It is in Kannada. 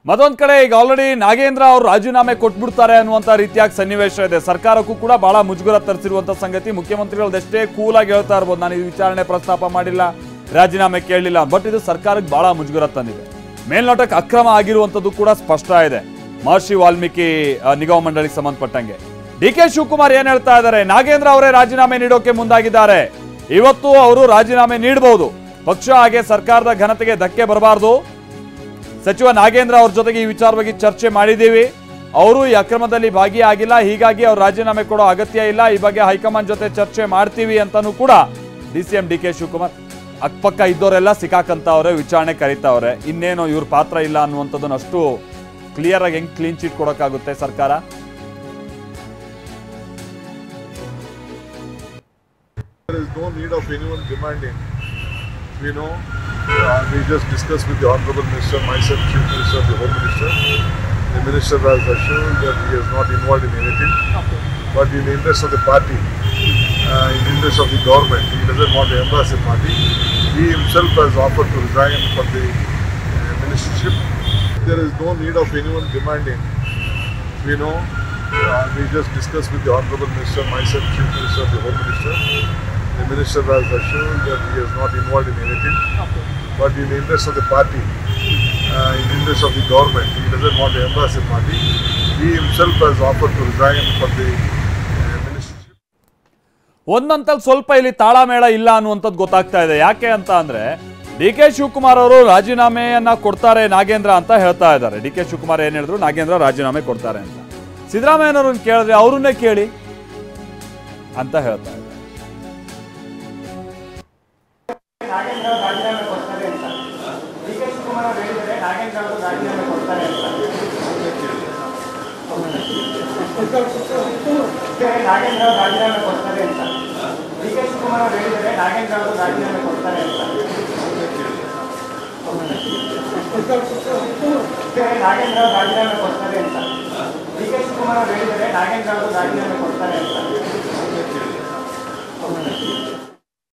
ಮತ್ತೊಂದು ಕಡೆ ಈಗ ಆಲ್ರೆಡಿ ನಾಗೇಂದ್ರ ಅವರು ರಾಜೀನಾಮೆ ಕೊಟ್ಬಿಡ್ತಾರೆ ಅನ್ನುವಂತ ರೀತಿಯಾಗಿ ಸನ್ನಿವೇಶ ಇದೆ. ಸರ್ಕಾರಕ್ಕೂ ಕೂಡ ಬಹಳ ಮುಜುಗರ ತರಿಸಿರುವಂತ ಸಂಗತಿ. ಮುಖ್ಯಮಂತ್ರಿಗಳದಷ್ಟೇ ಕೂಲಾಗಿ ಹೇಳ್ತಾ ಇರ್ಬೋದು, ನಾನು ಈ ವಿಚಾರಣೆ ಪ್ರಸ್ತಾಪ ಮಾಡಿಲ್ಲ, ರಾಜೀನಾಮೆ ಕೇಳಲಿಲ್ಲ. ಬಟ್ ಇದು ಸರ್ಕಾರಕ್ಕೆ ಬಹಳ ಮುಜುಗರ ತಂದಿದೆ. ಮೇಲ್ನೋಟಕ್ಕೆ ಅಕ್ರಮ ಆಗಿರುವಂತದ್ದು ಕೂಡ ಸ್ಪಷ್ಟ ಇದೆ. ಮಹರ್ಷಿ ವಾಲ್ಮೀಕಿ ನಿಗಮ ಮಂಡಳಿಗೆ ಸಂಬಂಧಪಟ್ಟಂಗೆ ಡಿ.ಕೆ. ಶಿವಕುಮಾರ್ ಏನ್ ಹೇಳ್ತಾ ಇದ್ದಾರೆ, ನಾಗೇಂದ್ರ ಅವರೇ ರಾಜೀನಾಮೆ ನೀಡೋಕೆ ಮುಂದಾಗಿದ್ದಾರೆ. ಇವತ್ತು ಅವರು ರಾಜೀನಾಮೆ ನೀಡಬಹುದು. ಪಕ್ಷ ಹಾಗೆ ಸರ್ಕಾರದ ಘನತೆಗೆ ಧಕ್ಕೆ ಬರಬಾರದು. ಸಚಿವ ನಾಗೇಂದ್ರ ಅವ್ರ ಜೊತೆಗೆ ಈ ವಿಚಾರವಾಗಿ ಚರ್ಚೆ ಮಾಡಿದ್ದೀವಿ. ಅವರು ಈ ಅಕ್ರಮದಲ್ಲಿ ಭಾಗಿಯಾಗಿಲ್ಲ, ಹೀಗಾಗಿ ಅವ್ರು ರಾಜೀನಾಮೆ ಕೊಡೋ ಅಗತ್ಯ ಇಲ್ಲ. ಈ ಬಗ್ಗೆ ಹೈಕಮಾಂಡ್ ಜೊತೆ ಚರ್ಚೆ ಮಾಡ್ತೀವಿ ಅಂತಾನೂ ಕೂಡ ಡಿ.ಸಿ.ಎಂ ಡಿ.ಕೆ. ಶಿವಕುಮಾರ್ ಅಕ್ಕಪಕ್ಕ ಇದ್ದವರೆಲ್ಲ ಸಿಕ್ಕಾಕಂತವ್ರೆ, ವಿಚಾರಣೆ ಕರೀತಾವ್ರೆ. ಇನ್ನೇನೋ ಇವ್ರ ಪಾತ್ರ ಇಲ್ಲ ಅನ್ನುವಂಥದ್ದನ್ನು ಅಷ್ಟು ಕ್ಲಿಯರ್ ಆಗಿ ಹೆಂಗ್ ಕ್ಲೀನ್ ಚೀಟ್ ಕೊಡೋಕ್ಕಾಗುತ್ತೆ ಸರ್ಕಾರ? There is no need of anyone demanding. We know, we just discussed with the Honorable Minister, myself, Chief Minister, the Home Minister. The Minister has assured that he is not involved in anything. Okay. But in the interest of the party, in the interest of the government, he doesn't want to embarrass the party. He himself has offered to resign from the ministership. There is no need of anyone demanding. We know, we just discussed with the Honorable Minister, myself, Chief Minister, the Home Minister. The Minister has assured that he is not involved in anything. Okay. But in the interest of the party, in the interest of the government, he doesn't want to embarrass the party. He himself has offered to resign from the ministership. ಒಂದಂತಲ್ಲಿ ಸ್ವಲ್ಪ ಇಲ್ಲಿ ತಾಳಮೇಳ ಇಲ್ಲ ಅನ್ನುವಂಥದ್ದು ಗೊತ್ತಾಗ್ತಾ ಇದೆ. ಯಾಕೆ ಅಂತ ಅಂದ್ರೆ ಡಿ.ಕೆ. ಶಿವಕುಮಾರ್ ಅವರು ರಾಜೀನಾಮೆಯನ್ನ ಕೊಡ್ತಾರೆ ನಾಗೇಂದ್ರ ಅಂತ ಹೇಳ್ತಾ ಇದ್ದಾರೆ. ಡಿ.ಕೆ. ಶಿವಕುಮಾರ್ ಏನ್ ಹೇಳಿದ್ರು, ನಾಗೇಂದ್ರ ರಾಜೀನಾಮೆ ಕೊಡ್ತಾರೆ ಅಂತ. ಸಿದ್ದರಾಮಯ್ಯನವ್ರನ್ನ ಕೇಳಿದ್ರೆ ಅವ್ರನ್ನೇ ಕೇಳಿ ಅಂತ ಹೇಳ್ತಾ ಇದ್ದಾರೆ. ನಾಗೇಂದ್ರ ರಾಜೀನಾಮೆ ಕೊಡ್ತಾರೆ ಅಂತ ಡಿ.ಕೆ. ಶಿವಕುಮಾರ್ ಅವರು ಹೇಳಿದರೆ ನಾಗೇಂದ್ರ ಅವರು ರಾಜೀನಾಮೆ ಕೊಡ್ತಾರೆ ಅಂತ. ನಾಗೇಂದ್ರ ರಾಜೀನಾಮೆ ಕೊಡ್ತಾರೆ ಅಂತ ಡಿ.ಕೆ. ಶಿವಕುಮಾರ್ ಅವರು ಹೇಳಿದರೆ ನಾಗೇಂದ್ರ ಅವರು ರಾಜೀನಾಮೆ ಕೊಡ್ತಾರೆ ಅಂತ. ನಾಗೇಂದ್ರ ರಾಜೀನಾಮೆ ಕೊಡ್ತಾರೆ ಅಂತ ಡಿ.ಕೆ. ಶಿವಕುಮಾರ್ ಅವರು ಹೇಳಿದರೆ ನಾಗೇಂದ್ರ ಅವರು ರಾಜೀನಾಮೆ ಕೊಡ್ತಾರೆ ಅಂತ.